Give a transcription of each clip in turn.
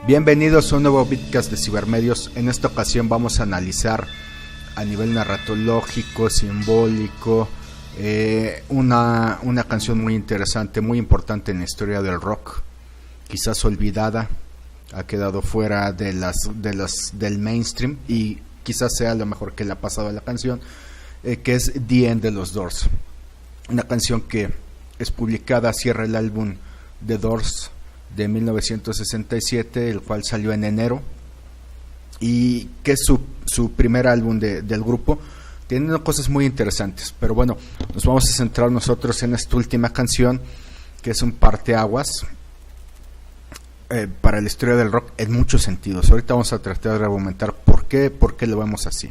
Bienvenidos a un nuevo Bitcast de Cibermedios. En esta ocasión vamos a analizar a nivel narratológico, simbólico, una canción muy interesante, muy importante en la historia del rock, quizás olvidada, ha quedado fuera del mainstream y quizás sea lo mejor que le ha pasado a la canción, que es The End de los Doors, una canción que es publicada, cierra el álbum The Doors de 1967, el cual salió en enero y que es su primer álbum del grupo. Tiene cosas muy interesantes, pero bueno, nos vamos a centrar nosotros en esta última canción, que es un parteaguas para la historia del rock en muchos sentidos. Ahorita vamos a tratar de argumentar por qué lo vemos así.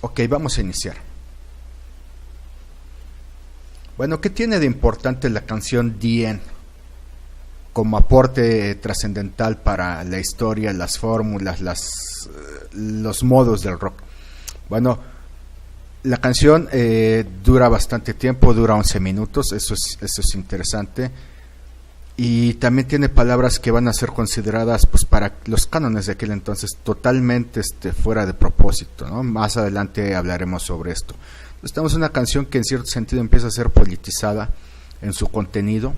Ok, vamos a iniciar. Bueno, ¿qué tiene de importante la canción The End como aporte trascendental para la historia, las fórmulas, los modos del rock? Bueno, la canción dura bastante tiempo, dura 11 minutos, eso es interesante, y también tiene palabras que van a ser consideradas, pues, para los cánones de aquel entonces totalmente fuera de propósito, ¿no? Más adelante hablaremos sobre esto. Estamos en una canción que en cierto sentido empieza a ser politizada en su contenido.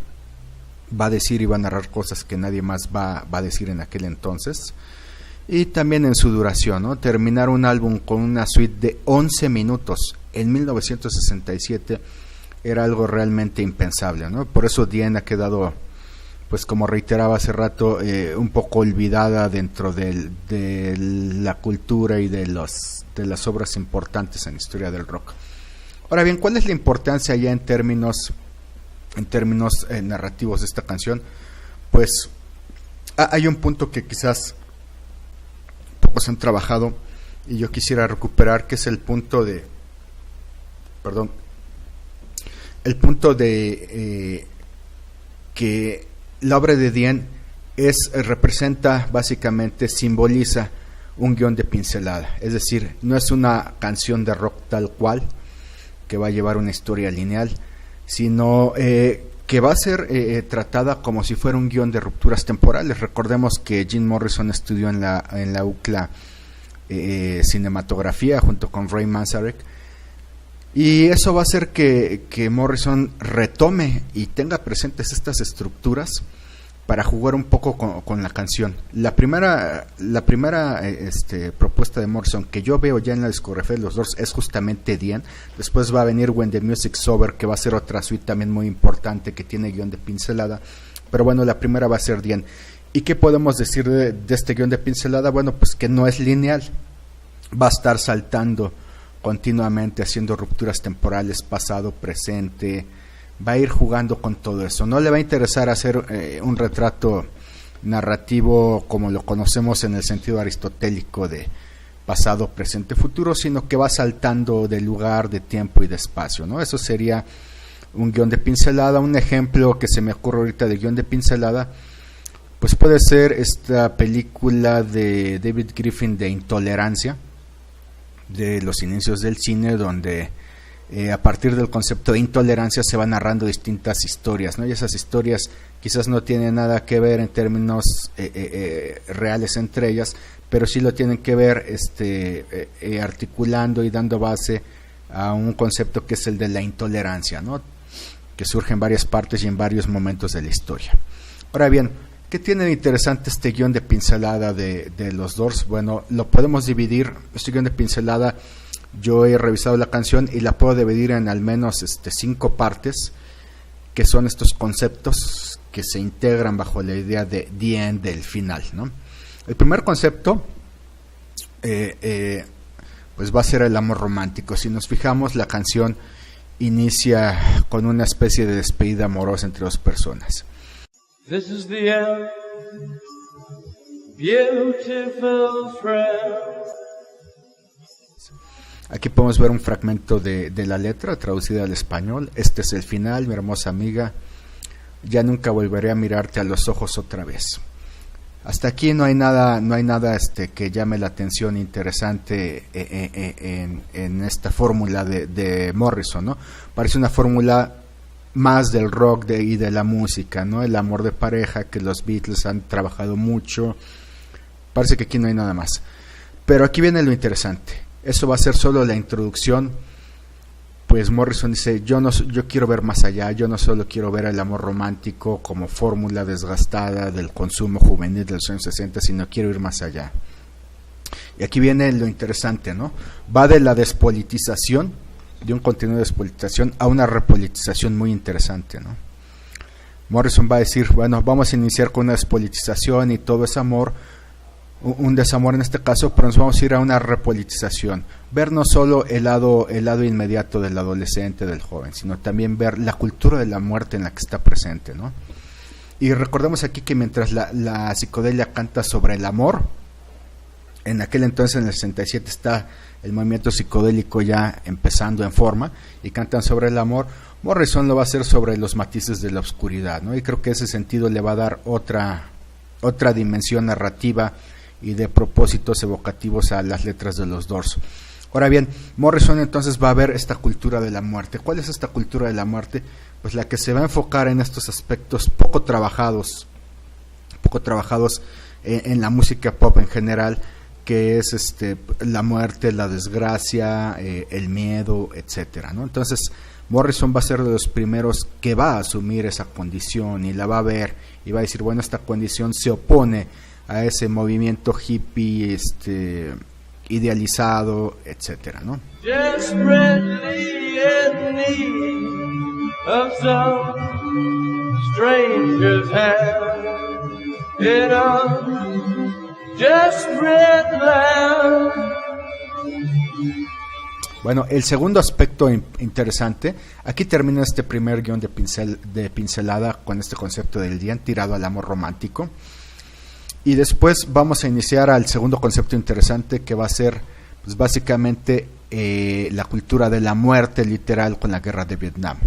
Va a decir y va a narrar cosas que nadie más va a decir en aquel entonces, y también en su duración, ¿no? Terminar un álbum con una suite de 11 minutos en 1967 era algo realmente impensable, ¿no? Por eso The End ha quedado, pues como reiteraba hace rato, un poco olvidada dentro de la cultura y de las obras importantes en la historia del rock. Ahora bien, ¿cuál es la importancia ya en términos narrativos de esta canción? Pues hay un punto que quizás pocos han trabajado y yo quisiera recuperar, que es el punto de que la obra de The End representa, básicamente simboliza un guión de pincelada, es decir, no es una canción de rock tal cual que va a llevar una historia lineal, sino que va a ser tratada como si fuera un guión de rupturas temporales. Recordemos que Jim Morrison estudió en la UCLA cinematografía junto con Ray Manzarek, y eso va a hacer que Morrison retome y tenga presentes estas estructuras para jugar un poco con la canción. La primera propuesta de Morrison que yo veo ya en la discografía de los Doors es justamente The End. Después va a venir When the Music's Over, que va a ser otra suite también muy importante que tiene guión de pincelada, pero bueno, la primera va a ser The End. ¿Y qué podemos decir de este guión de pincelada? Bueno, pues que no es lineal, va a estar saltando continuamente, haciendo rupturas temporales, pasado, presente, va a ir jugando con todo eso. No le va a interesar hacer un retrato narrativo como lo conocemos en el sentido aristotélico de pasado, presente, futuro, sino que va saltando de lugar, de tiempo y de espacio, ¿no? Eso sería un guión de pincelada. Un ejemplo que se me ocurre ahorita de guión de pincelada, pues puede ser esta película de David Griffin de Intolerancia, de los inicios del cine, donde a partir del concepto de intolerancia se van narrando distintas historias, ¿no? Y esas historias quizás no tienen nada que ver en términos reales entre ellas, pero sí lo tienen que ver articulando y dando base a un concepto que es el de la intolerancia, ¿no? Que surge en varias partes y en varios momentos de la historia. Ahora bien, ¿qué tiene de interesante este guión de pincelada de los Doors? Bueno, lo podemos dividir, este guión de pincelada. Yo he revisado la canción y la puedo dividir en al menos 5 partes, que son estos conceptos que se integran bajo la idea de The End, del final, ¿no? El primer concepto pues va a ser el amor romántico. Si nos fijamos, la canción inicia con una especie de despedida amorosa entre dos personas. This is the end, beautiful friend. Aquí podemos ver un fragmento de la letra traducida al español. Este es el final, mi hermosa amiga. Ya nunca volveré a mirarte a los ojos otra vez. Hasta aquí no hay nada que llame la atención interesante en esta fórmula de Morrison, ¿no? Parece una fórmula más del rock y de la música, ¿no? El amor de pareja, que los Beatles han trabajado mucho. Parece que aquí no hay nada más. Pero aquí viene lo interesante. Eso va a ser solo la introducción. Pues Morrison dice, yo quiero ver más allá. Yo no solo quiero ver el amor romántico como fórmula desgastada del consumo juvenil de los años 60, sino quiero ir más allá. Y aquí viene lo interesante, ¿no? Va de la despolitización, de un contenido de despolitización, a una repolitización muy interesante, ¿no? Morrison va a decir, bueno, vamos a iniciar con una despolitización y todo es amor, un desamor en este caso, pero nos vamos a ir a una repolitización. Ver no solo el lado inmediato del adolescente, del joven, sino también ver la cultura de la muerte en la que está presente, ¿no? Y recordemos aquí que mientras la psicodelia canta sobre el amor, en aquel entonces, en el 67, está el movimiento psicodélico ya empezando en forma, y cantan sobre el amor. Morrison lo va a hacer sobre los matices de la oscuridad, ¿no? Y creo que ese sentido le va a dar otra dimensión narrativa y de propósitos evocativos a las letras de los Doors. Ahora bien, Morrison entonces va a ver esta cultura de la muerte. ¿Cuál es esta cultura de la muerte? Pues la que se va a enfocar en estos aspectos poco trabajados en la música pop en general, que es la muerte, la desgracia, el miedo, etcétera, ¿no? Entonces Morrison va a ser de los primeros que va a asumir esa condición y la va a ver y va a decir, bueno, esta condición se opone a ese movimiento hippie idealizado, etcétera, ¿no? Desperately in need of some stranger's hand in a desperate land. Bueno, el segundo aspecto interesante, aquí termina este primer guión de pincelada con este concepto del día tirado al amor romántico. Y después vamos a iniciar al segundo concepto interesante, que va a ser pues básicamente la cultura de la muerte literal con la guerra de Vietnam.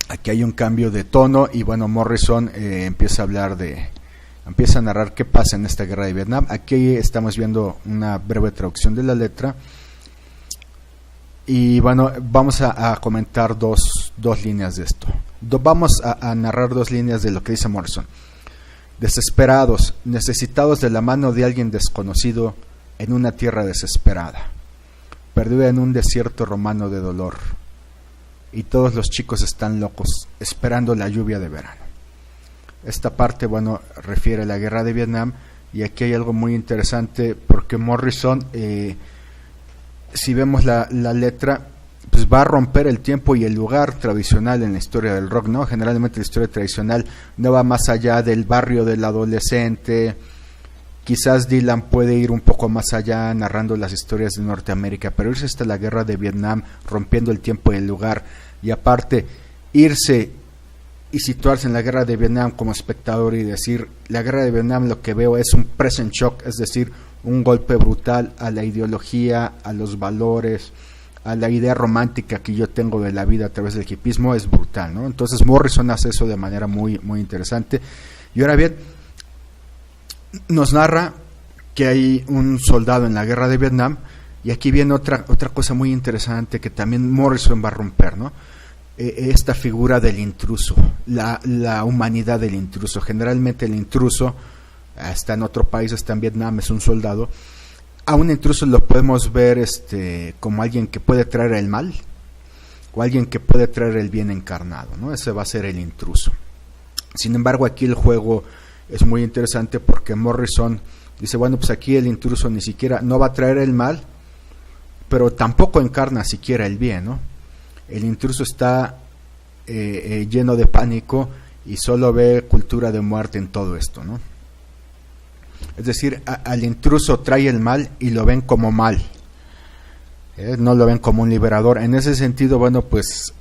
Aquí hay un cambio de tono y bueno, Morrison empieza a narrar qué pasa en esta guerra de Vietnam. Aquí estamos viendo una breve traducción de la letra. Y bueno, vamos a comentar dos líneas de esto. Vamos a narrar dos líneas de lo que dice Morrison. Desesperados, necesitados de la mano de alguien desconocido en una tierra desesperada, perdida en un desierto romano de dolor, y todos los chicos están locos, esperando la lluvia de verano. Esta parte, bueno, refiere a la guerra de Vietnam, y aquí hay algo muy interesante, porque Morrison, si vemos la letra, pues va a romper el tiempo y el lugar tradicional en la historia del rock, ¿no? Generalmente la historia tradicional no va más allá del barrio del adolescente. Quizás Dylan puede ir un poco más allá narrando las historias de Norteamérica, pero irse hasta la guerra de Vietnam, rompiendo el tiempo y el lugar, y aparte irse y situarse en la guerra de Vietnam como espectador y decir, la guerra de Vietnam lo que veo es un present shock, es decir, un golpe brutal a la ideología, a los valores, a la idea romántica que yo tengo de la vida a través del hippismo, es brutal, ¿no? Entonces Morrison hace eso de manera muy, muy interesante. Y ahora bien, nos narra que hay un soldado en la guerra de Vietnam, y aquí viene otra cosa muy interesante que también Morrison va a romper, ¿no? Esta figura del intruso, la humanidad del intruso. Generalmente el intruso está en otro país, está en Vietnam, es un soldado. A un intruso lo podemos ver como alguien que puede traer el mal o alguien que puede traer el bien encarnado, ¿no? Ese va a ser el intruso. Sin embargo, aquí el juego es muy interesante porque Morrison dice, bueno, pues aquí el intruso ni siquiera no va a traer el mal, pero tampoco encarna siquiera el bien, ¿no? El intruso está lleno de pánico y solo ve cultura de muerte en todo esto, ¿no? Es decir, al intruso trae el mal y lo ven como mal, no lo ven como un liberador. En ese sentido, bueno, pues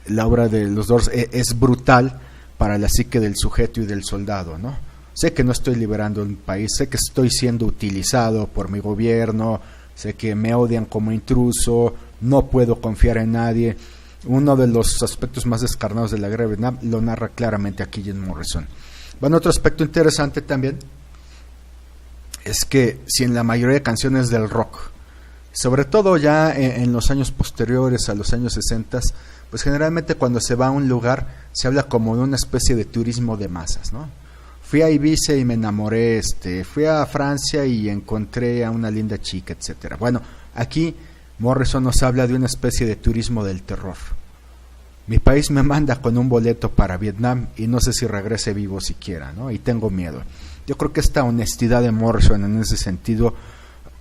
la obra de los Doors es brutal para la psique del sujeto y del soldado, ¿no? Sé que no estoy liberando un país, sé que estoy siendo utilizado por mi gobierno, sé que me odian como intruso, no puedo confiar en nadie. Uno de los aspectos más descarnados de la guerra de Vietnam lo narra claramente aquí Jim Morrison. Bueno, otro aspecto interesante también es que si en la mayoría de canciones del rock, sobre todo ya en los años posteriores a los años 60, pues generalmente cuando se va a un lugar se habla como de una especie de turismo de masas, ¿no? Fui a Ibiza y me enamoré, fui a Francia y encontré a una linda chica, etcétera. Bueno, aquí Morrison nos habla de una especie de turismo del terror. Mi país me manda con un boleto para Vietnam y no sé si regrese vivo siquiera, ¿no? Y tengo miedo. Yo creo que esta honestidad de Morrison en ese sentido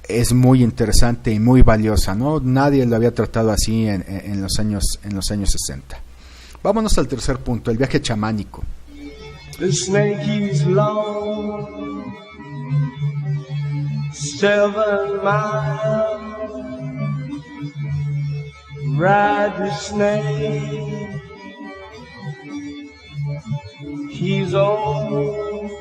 es muy interesante y muy valiosa, ¿no? Nadie lo había tratado así en los años 60. Vámonos al tercer punto, el viaje chamánico. The snake is long, 7 miles. Ride the snake. He's old,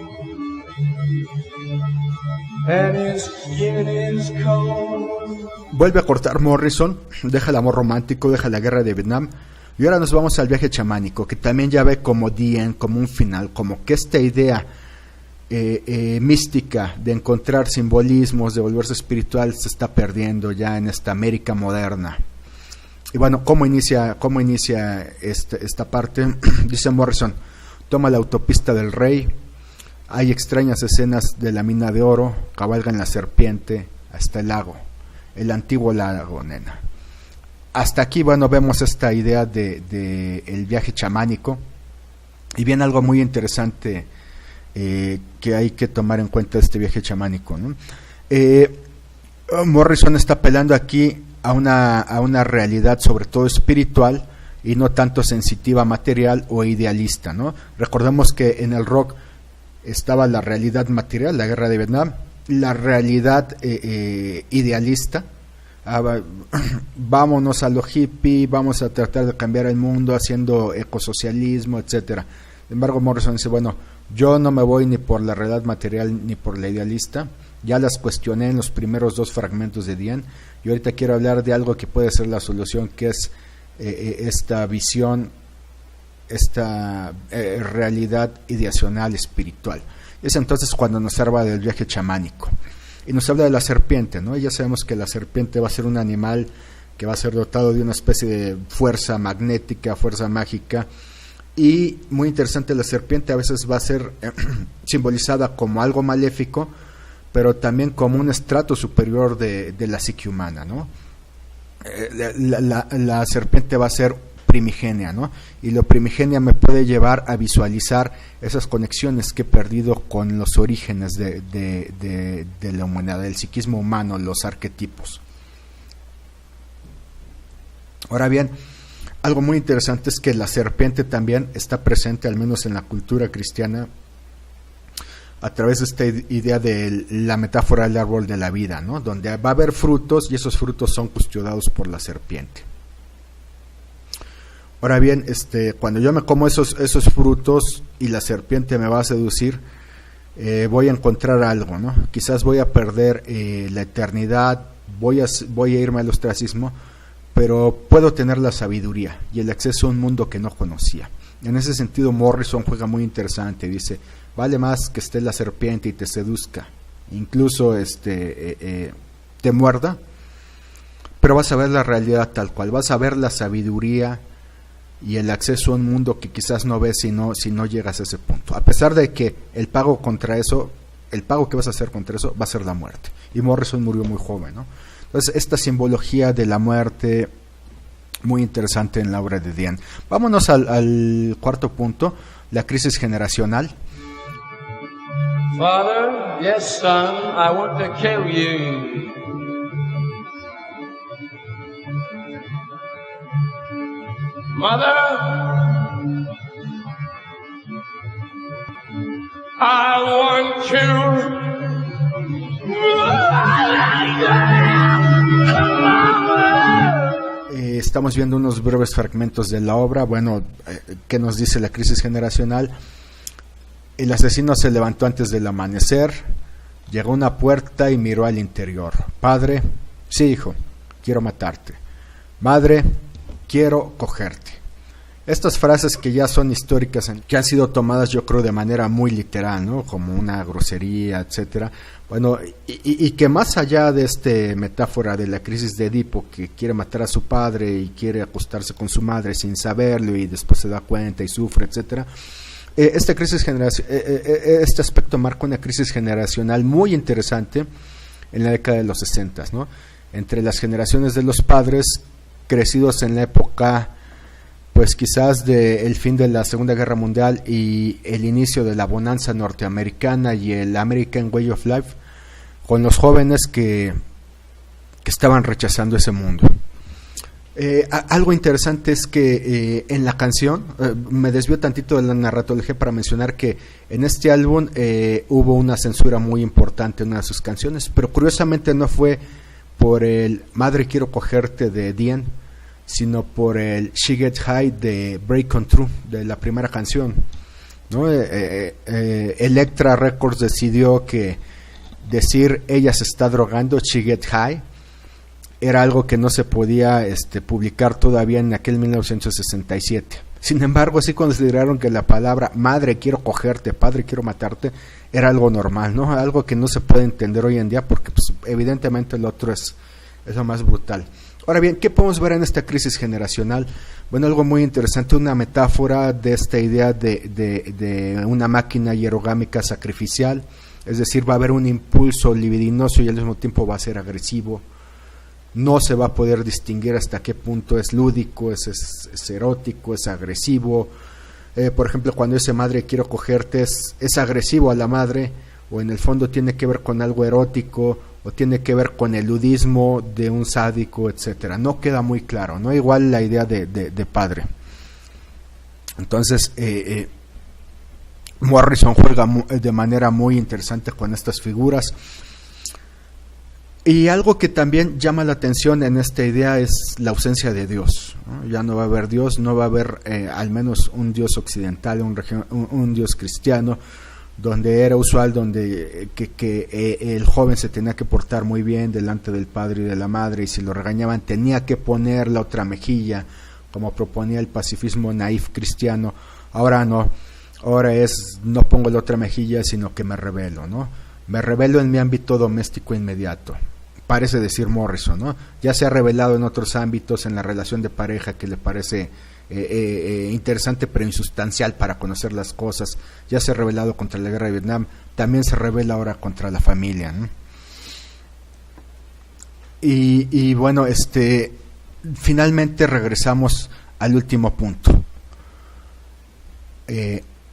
and his skin is cold. Vuelve a cortar Morrison, deja el amor romántico, deja la guerra de Vietnam. Y ahora nos vamos al viaje chamánico, que también ya ve como the end, como un final, como que esta idea mística de encontrar simbolismos, de volverse espiritual, se está perdiendo ya en esta América moderna. Y bueno, ¿cómo inicia esta parte? Dice Morrison, toma la autopista del Rey, hay extrañas escenas de la mina de oro, cabalgan la serpiente hasta el lago, el antiguo lago, nena. Hasta aquí, bueno, vemos esta idea de el viaje chamánico, y viene algo muy interesante que hay que tomar en cuenta de este viaje chamánico, ¿no? Morrison está apelando aquí a una realidad sobre todo espiritual y no tanto sensitiva, material o idealista, ¿no? Recordemos que en el rock estaba la realidad material, la guerra de Vietnam, la realidad idealista. Vámonos a lo hippie, vamos a tratar de cambiar el mundo haciendo ecosocialismo, etcétera. Sin embargo, Morrison dice, bueno, yo no me voy ni por la realidad material ni por la idealista, ya las cuestioné en los primeros 2 fragmentos de Dien, y ahorita quiero hablar de algo que puede ser la solución, que es esta visión, esta realidad ideacional espiritual. Es entonces cuando nos habla del viaje chamánico. Y nos habla de la serpiente, ¿no? Y ya sabemos que la serpiente va a ser un animal que va a ser dotado de una especie de fuerza magnética, fuerza mágica. Y muy interesante, la serpiente a veces va a ser simbolizada como algo maléfico, pero también como un estrato superior de la psique humana, ¿no? La serpiente va a ser primigenia, ¿no? Y lo primigenia me puede llevar a visualizar esas conexiones que he perdido con los orígenes de la humanidad, del psiquismo humano, los arquetipos. Ahora bien, algo muy interesante es que la serpiente también está presente, al menos en la cultura cristiana, a través de esta idea de la metáfora del árbol de la vida, ¿no? Donde va a haber frutos y esos frutos son custodiados por la serpiente. Ahora bien, cuando yo me como esos frutos y la serpiente me va a seducir, voy a encontrar algo, ¿no? Quizás voy a perder la eternidad, voy a irme al ostracismo, pero puedo tener la sabiduría y el acceso a un mundo que no conocía. En ese sentido, Morrison juega muy interesante. Dice, vale más que esté la serpiente y te seduzca, incluso te muerda, pero vas a ver la realidad tal cual, vas a ver la sabiduría y el acceso a un mundo que quizás no ves si no llegas a ese punto. A pesar de que el pago que vas a hacer contra eso va a ser la muerte. Y Morrison murió muy joven, ¿no? Entonces, esta simbología de la muerte, muy interesante en la obra de Dien. Vámonos al cuarto punto, la crisis generacional. Father, yes, son, I want to kill you. Mother, I want you. Estamos viendo unos breves fragmentos de la obra. Bueno, ¿qué nos dice la crisis generacional? El asesino se levantó antes del amanecer, llegó a una puerta y miró al interior. Padre, sí, hijo, quiero matarte. Madre, quiero cogerte. Estas frases que ya son históricas, que han sido tomadas yo creo de manera muy literal, ¿no? Como una grosería, etcétera. Bueno, y que más allá de esta metáfora de la crisis de Edipo, que quiere matar a su padre y quiere acostarse con su madre sin saberlo y después se da cuenta y sufre, etcétera. Este aspecto marca una crisis generacional muy interesante en la década de los 60, ¿no? Entre las generaciones de los padres crecidos en la época, pues quizás del fin de la Segunda Guerra Mundial y el inicio de la bonanza norteamericana y el American Way of Life, con los jóvenes que estaban rechazando ese mundo. Algo interesante es que en la canción, me desvío tantito de la narratología para mencionar que en este álbum hubo una censura muy importante en una de sus canciones, pero curiosamente no fue por el Madre quiero cogerte de Dien, sino por el She Get High de Break On Through, de la primera canción, ¿no? Elektra Records decidió que decir ella se está drogando, She Get High, era algo que no se podía publicar todavía en aquel 1967. Sin embargo, sí consideraron que la palabra madre quiero cogerte, padre quiero matarte, era algo normal, ¿no? Algo que no se puede entender hoy en día porque pues, evidentemente el otro es lo más brutal. Ahora bien, ¿qué podemos ver en esta crisis generacional? Bueno, algo muy interesante, una metáfora de esta idea de una máquina hierogámica sacrificial, es decir, va a haber un impulso libidinoso y al mismo tiempo va a ser agresivo. No se va a poder distinguir hasta qué punto es lúdico, es erótico, es agresivo. Por ejemplo, cuando dice madre quiero cogerte, es agresivo a la madre, o en el fondo tiene que ver con algo erótico, o tiene que ver con el ludismo de un sádico, etcétera. No queda muy claro, no igual la idea de padre. Entonces, Morrison juega de manera muy interesante con estas figuras. Y algo que también llama la atención en esta idea es la ausencia de Dios, ¿no? Ya no va a haber Dios, no va a haber al menos un Dios occidental, un Dios cristiano, donde era usual donde el joven se tenía que portar muy bien delante del padre y de la madre, y si lo regañaban tenía que poner la otra mejilla, como proponía el pacifismo naif cristiano. Ahora no, ahora es no pongo la otra mejilla, sino que me rebelo, ¿no? Me rebelo en mi ámbito doméstico inmediato. Parece decir Morrison, ¿no? Ya se ha revelado en otros ámbitos, en la relación de pareja, que le parece interesante pero insustancial para conocer las cosas. Ya se ha revelado contra la guerra de Vietnam, también se revela ahora contra la familia, ¿no? Y bueno, finalmente regresamos al último punto.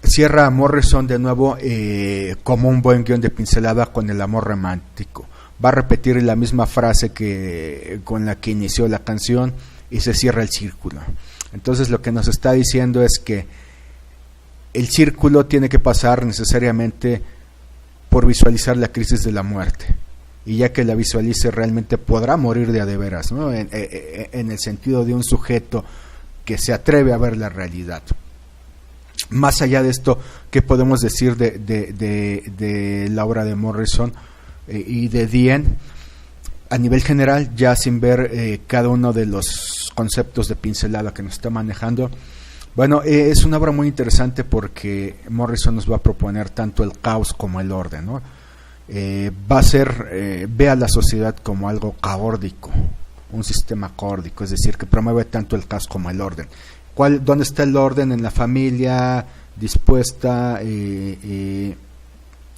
Cierra Morrison de nuevo como un buen guión de pincelada con el amor romántico. Va a repetir la misma frase con la que inició la canción y se cierra el círculo. Entonces lo que nos está diciendo es que el círculo tiene que pasar necesariamente por visualizar la crisis de la muerte. Y ya que la visualice realmente podrá morir de a de veras, ¿no? En el sentido de un sujeto que se atreve a ver la realidad. Más allá de esto, ¿qué podemos decir de la obra de Morrison y de Dien? A nivel general, ya sin ver cada uno de los conceptos de pincelada que nos está manejando, bueno, es una obra muy interesante porque Morrison nos va a proponer tanto el caos como el orden, ¿no? Va a ser, ve a la sociedad como algo caórdico, un sistema caórdico, es decir, que promueve tanto el caos como el orden. ¿Dónde está el orden? En la familia dispuesta, que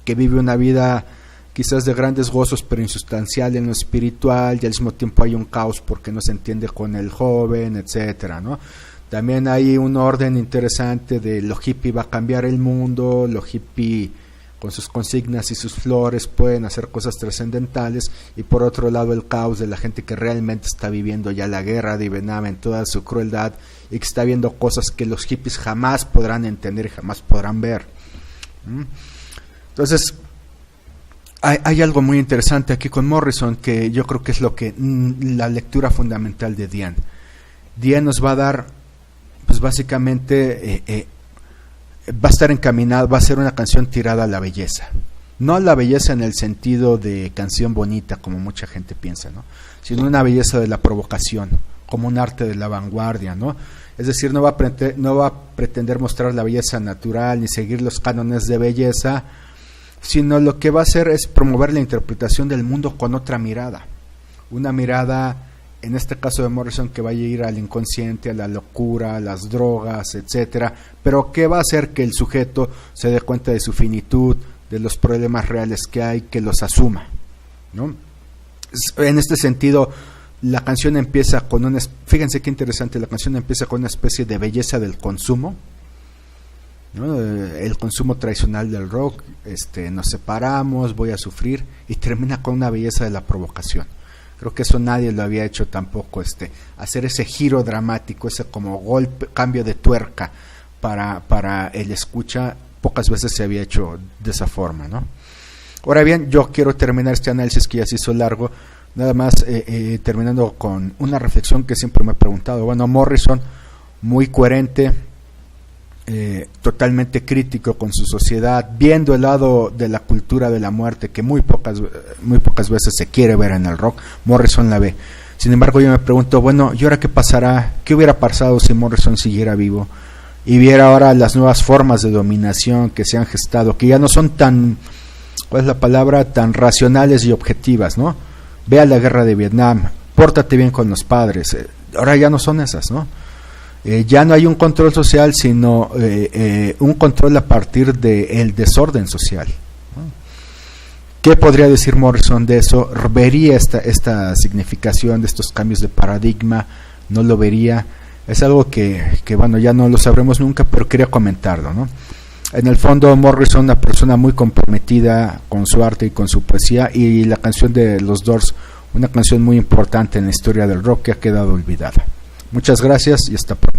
vive una vida quizás de grandes gozos, pero insustancial en lo espiritual, y al mismo tiempo hay un caos porque no se entiende con el joven, etcétera, ¿no? También hay un orden interesante de lo hippie va a cambiar el mundo, lo hippie con sus consignas y sus flores pueden hacer cosas trascendentales, y por otro lado el caos de la gente que realmente está viviendo ya la guerra de Vietnam en toda su crueldad y que está viendo cosas que los hippies jamás podrán entender y jamás podrán ver. Entonces hay algo muy interesante aquí con Morrison que yo creo que es la lectura fundamental de Dien. Dien nos va a dar, pues básicamente va a estar encaminado, va a ser una canción tirada a la belleza. No a la belleza en el sentido de canción bonita, como mucha gente piensa, ¿no? Sino una belleza de la provocación, como un arte de la vanguardia, ¿no? Es decir, no va a pretender mostrar la belleza natural ni seguir los cánones de belleza, sino lo que va a hacer es promover la interpretación del mundo con otra mirada. Una mirada, en este caso de Morrison, que va a ir al inconsciente, a la locura, a las drogas, etcétera, pero que va a hacer que el sujeto se dé cuenta de su finitud, de los problemas reales que hay, que los asuma, ¿no? En este sentido, la canción empieza con fíjense qué interesante, la canción empieza con una especie de belleza del consumo, ¿no? El consumo tradicional del rock, nos separamos, voy a sufrir, y termina con una belleza de la provocación. Creo que eso nadie lo había hecho tampoco, hacer ese giro dramático, ese como golpe, cambio de tuerca para el escucha, pocas veces se había hecho de esa forma, ¿no? Ahora bien, yo quiero terminar este análisis que ya se hizo largo, nada más terminando con una reflexión que siempre me he preguntado. Bueno, Morrison, muy coherente, totalmente crítico con su sociedad, viendo el lado de la cultura de la muerte que muy pocas veces se quiere ver en el rock. Morrison la ve. Sin embargo, yo me pregunto, bueno, ¿y ahora qué pasará? ¿Qué hubiera pasado si Morrison siguiera vivo y viera ahora las nuevas formas de dominación que se han gestado, que ya no son tan, ¿cuál es la palabra?, tan racionales y objetivas, ¿no? Ve a la guerra de Vietnam, pórtate bien con los padres, ahora ya no son esas, ¿no? Ya no hay un control social, sino un control a partir del desorden social, ¿no? ¿Qué podría decir Morrison de eso? ¿Vería esta significación de estos cambios de paradigma? ¿No lo vería? Es algo que bueno, ya no lo sabremos nunca, pero quería comentarlo, ¿no? En el fondo, Morrison, una persona muy comprometida con su arte y con su poesía, y la canción de los Doors, una canción muy importante en la historia del rock que ha quedado olvidada. Muchas gracias y hasta pronto.